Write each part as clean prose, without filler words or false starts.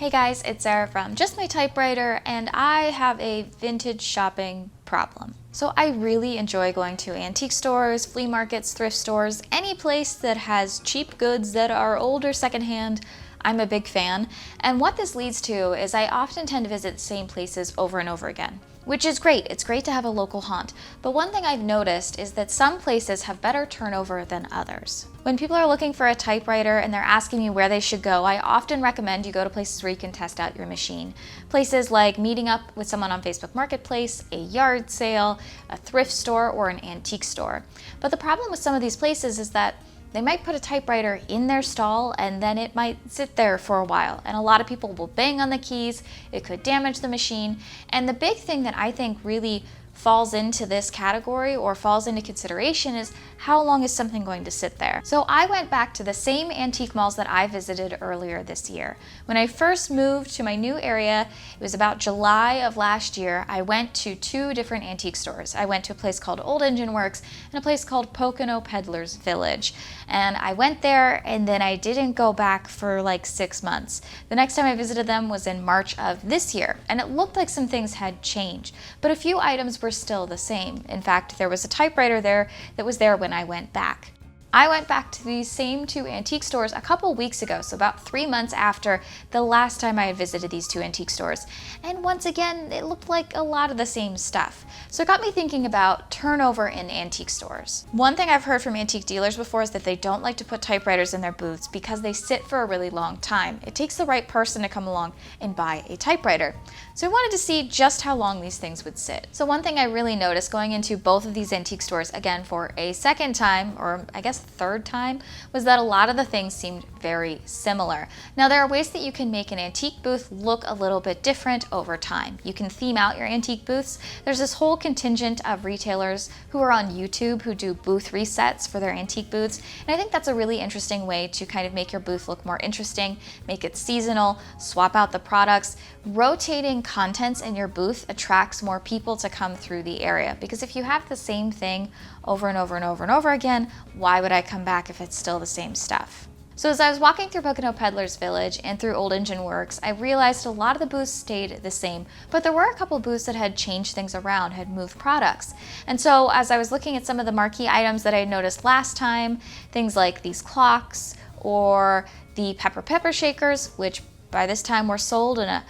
Hey guys, it's Sarah from Just My Typewriter, and I have a vintage shopping problem. So I really enjoy going to antique stores, flea markets, thrift stores, any place that has cheap goods that are old or secondhand. I'm a big fan, and what this leads to is I often tend to visit the same places over and over again, which is great. It's great to have a local haunt, but one thing I've noticed is that some places have better turnover than others. When people are looking for a typewriter and they're asking me where they should go, I often recommend you go to places where you can test out your machine. Places like meeting up with someone on Facebook Marketplace, a yard sale, a thrift store, or an antique store. But the problem with some of these places is that they might put a typewriter in their stall and then it might sit there for a while. And a lot of people will bang on the keys, it could damage the machine. And the big thing that I think really falls into this category or falls into consideration is how long is something going to sit there? So I went back to the same antique malls that I visited earlier this year. When I first moved to my new area, it was about July of last year, I went to two different antique stores. I went to a place called Old Engine Works and a place called Pocono Peddler's Village. And I went there and then I didn't go back for like 6 months. The next time I visited them was in March of this year, and it looked like some things had changed, but a few items were still the same. In fact, there was a typewriter there that was there when I went back. I went back to these same two antique stores a couple weeks ago, so about 3 months after the last time I had visited these two antique stores. And once again, it looked like a lot of the same stuff. So it got me thinking about turnover in antique stores. One thing I've heard from antique dealers before is that they don't like to put typewriters in their booths because they sit for a really long time. It takes the right person to come along and buy a typewriter. So I wanted to see just how long these things would sit. So one thing I really noticed going into both of these antique stores, again for a second time, or I guess third time, was that a lot of the things seemed very similar. Now there are ways that you can make an antique booth look a little bit different over time. You can theme out your antique booths. There's this whole contingent of retailers who are on YouTube who do booth resets for their antique booths, and I think that's a really interesting way to kind of make your booth look more interesting, make it seasonal, swap out the products. Rotating contents in your booth attracts more people to come through the area, because if you have the same thing over and over and over and over again, why would I come back if it's still the same stuff? So as I was walking through Pocono Peddler's Village and through Old Engine Works, I realized a lot of the booths stayed the same, but there were a couple booths that had changed things around, had moved products. And so as I was looking at some of the marquee items that I noticed last time, things like these clocks or the pepper shakers, which by this time were sold and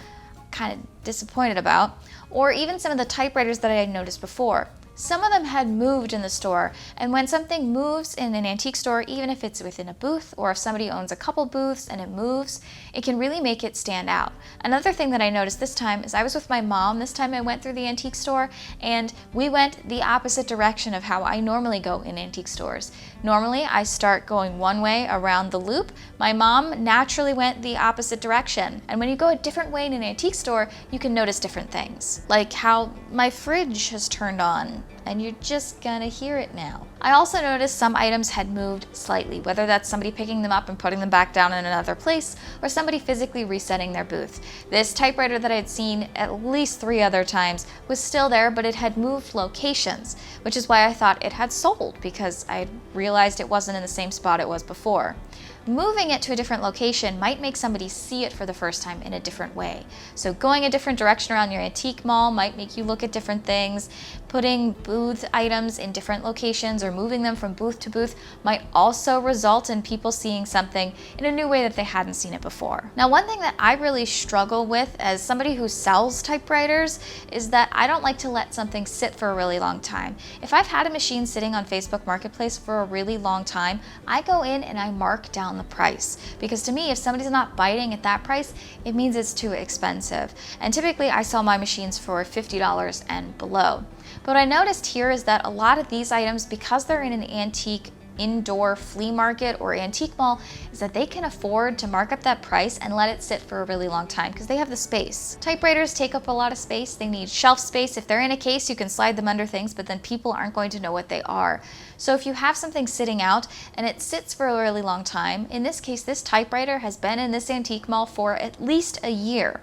kind of disappointed about, or even some of the typewriters that I had noticed before. Some of them had moved in the store, and when something moves in an antique store, even if it's within a booth or if somebody owns a couple booths and it moves, it can really make it stand out. Another thing that I noticed this time is I was with my mom. This time I went through the antique store and we went the opposite direction of how I normally go in antique stores. Normally I start going one way around the loop. My mom naturally went the opposite direction. And when you go a different way in an antique store, you can notice different things, like how my fridge has turned on, and you're just gonna hear it now. I also noticed some items had moved slightly, whether that's somebody picking them up and putting them back down in another place, or somebody physically resetting their booth. This typewriter that I had seen at least 3 other times was still there, but it had moved locations, which is why I thought it had sold, because I realized it wasn't in the same spot it was before. Moving it to a different location might make somebody see it for the first time in a different way. So going a different direction around your antique mall might make you look at different things. Putting booth items in different locations or moving them from booth to booth might also result in people seeing something in a new way that they hadn't seen it before. Now, one thing that I really struggle with as somebody who sells typewriters is that I don't like to let something sit for a really long time. If I've had a machine sitting on Facebook Marketplace for a really long time, I go in and I mark down the price, because to me, if somebody's not biting at that price, it means it's too expensive. And typically I sell my machines for $50 and below. But what I noticed here is that a lot of these items, because they're in an antique indoor flea market or antique mall, is that they can afford to mark up that price and let it sit for a really long time because they have the space. Typewriters take up a lot of space. They need shelf space. If they're in a case, you can slide them under things, but then people aren't going to know what they are. So if you have something sitting out and it sits for a really long time, in this case, this typewriter has been in this antique mall for at least a year.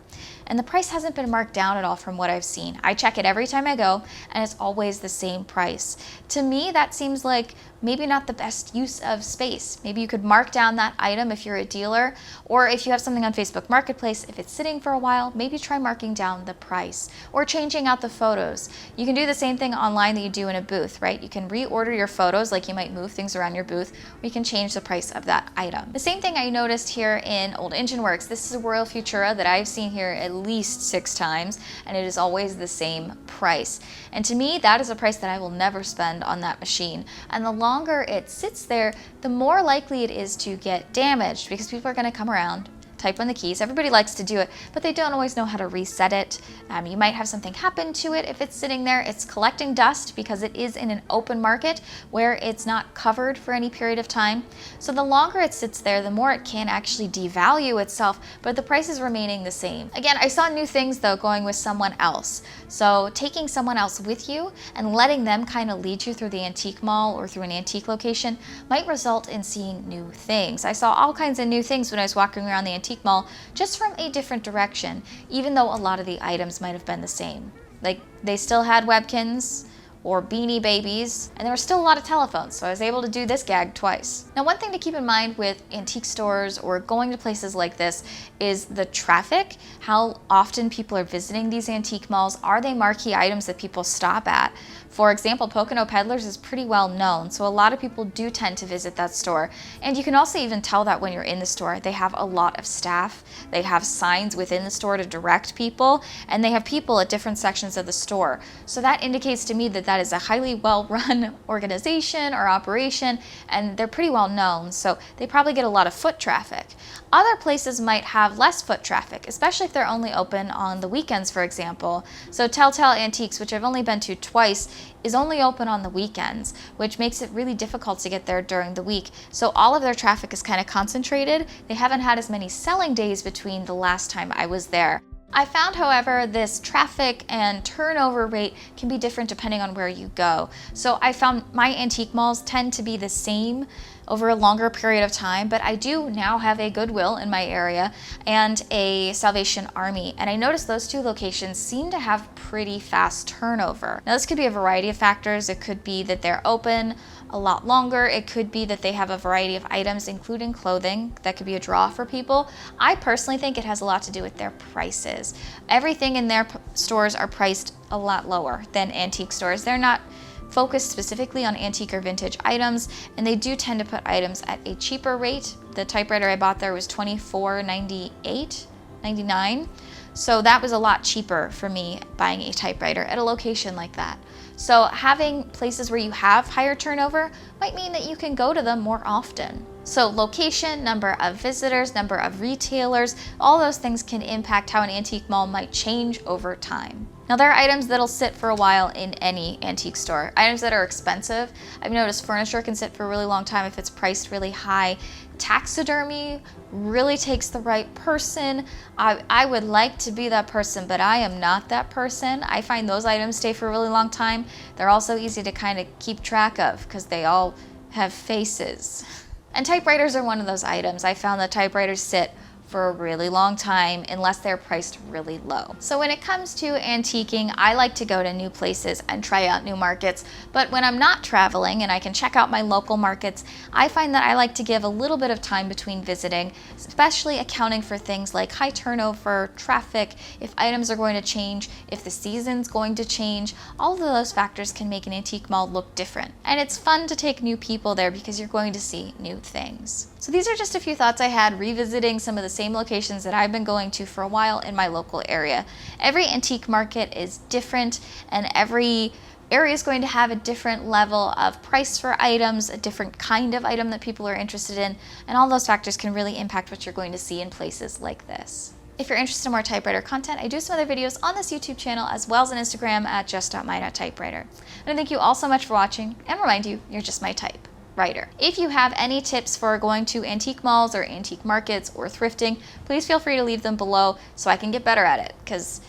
and the price hasn't been marked down at all from what I've seen. I check it every time I go, and it's always the same price. To me, that seems like maybe not the best use of space. Maybe you could mark down that item if you're a dealer, or if you have something on Facebook Marketplace, if it's sitting for a while, maybe try marking down the price or changing out the photos. You can do the same thing online that you do in a booth, right? You can reorder your photos, like you might move things around your booth, or you can change the price of that item. The same thing I noticed here in Old Engine Works. This is a Royal Futura that I've seen here at least 6 times, and it is always the same price. And to me, that is a price that I will never spend on that machine. And the longer it sits there, the more likely it is to get damaged, because people are going to come around, type in the keys. Everybody likes to do it, but they don't always know how to reset it. You might have something happen to it if it's sitting there. It's collecting dust because it is in an open market where it's not covered for any period of time. So the longer it sits there, the more it can actually devalue itself, but the price is remaining the same. Again, I saw new things though going with someone else. So taking someone else with you and letting them kind of lead you through the antique mall or through an antique location might result in seeing new things. I saw all kinds of new things when I was walking around the antique mall, just from a different direction, even though a lot of the items might have been the same. Like, they still had Webkins or Beanie Babies, and there were still a lot of telephones, so I was able to do this gag twice. Now, one thing to keep in mind with antique stores or going to places like this is the traffic, how often people are visiting these antique malls. Are they marquee items that people stop at? For example, Pocono Peddlers is pretty well known, so a lot of people do tend to visit that store. And you can also even tell that when you're in the store. They have a lot of staff, they have signs within the store to direct people, and they have people at different sections of the store. So that indicates to me that that is a highly well-run organization or operation, and they're pretty well known, so they probably get a lot of foot traffic. Other places might have less foot traffic, especially if they're only open on the weekends, for example. So Telltale Antiques, which I've only been to twice, is only open on the weekends, which makes it really difficult to get there during the week. So all of their traffic is kind of concentrated. They haven't had as many selling days between the last time I was there. I found, however, this traffic and turnover rate can be different depending on where you go. So I found my antique malls tend to be the same over a longer period of time, but I do now have a Goodwill in my area and a Salvation Army, and I noticed those two locations seem to have pretty fast turnover. Now, this could be a variety of factors. It could be that they're open a lot longer. It could be that they have a variety of items, including clothing. That could be a draw for people. I personally think it has a lot to do with their prices. Everything in their stores are priced a lot lower than antique stores. They're not focused specifically on antique or vintage items, and they do tend to put items at a cheaper rate. The typewriter I bought there was $24.99. So that was a lot cheaper for me buying a typewriter at a location like that. So having places where you have higher turnover might mean that you can go to them more often. So location, number of visitors, number of retailers, all those things can impact how an antique mall might change over time. Now, there are items that'll sit for a while in any antique store. Items that are expensive. I've noticed furniture can sit for a really long time if it's priced really high. Taxidermy really takes the right person. I would like to be that person, but I am not that person. I find those items stay for a really long time. They're also easy to kind of keep track of because they all have faces. And typewriters are one of those items. I found that typewriters sit for a really long time unless they're priced really low. So when it comes to antiquing, I like to go to new places and try out new markets. But when I'm not traveling and I can check out my local markets, I find that I like to give a little bit of time between visiting, especially accounting for things like high turnover, traffic, if items are going to change, if the season's going to change. All of those factors can make an antique mall look different. And it's fun to take new people there because you're going to see new things. So these are just a few thoughts I had revisiting some of the same locations that I've been going to for a while in my local area. Every antique market is different, and every area is going to have a different level of price for items, a different kind of item that people are interested in, and all those factors can really impact what you're going to see in places like this. If you're interested in more typewriter content, I do some other videos on this YouTube channel as well as on Instagram at just.my.typewriter. And I thank you all so much for watching, and remind you, you're just my type. Writer. If you have any tips for going to antique malls or antique markets or thrifting, please feel free to leave them below so I can get better at it, because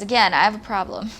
again, I have a problem.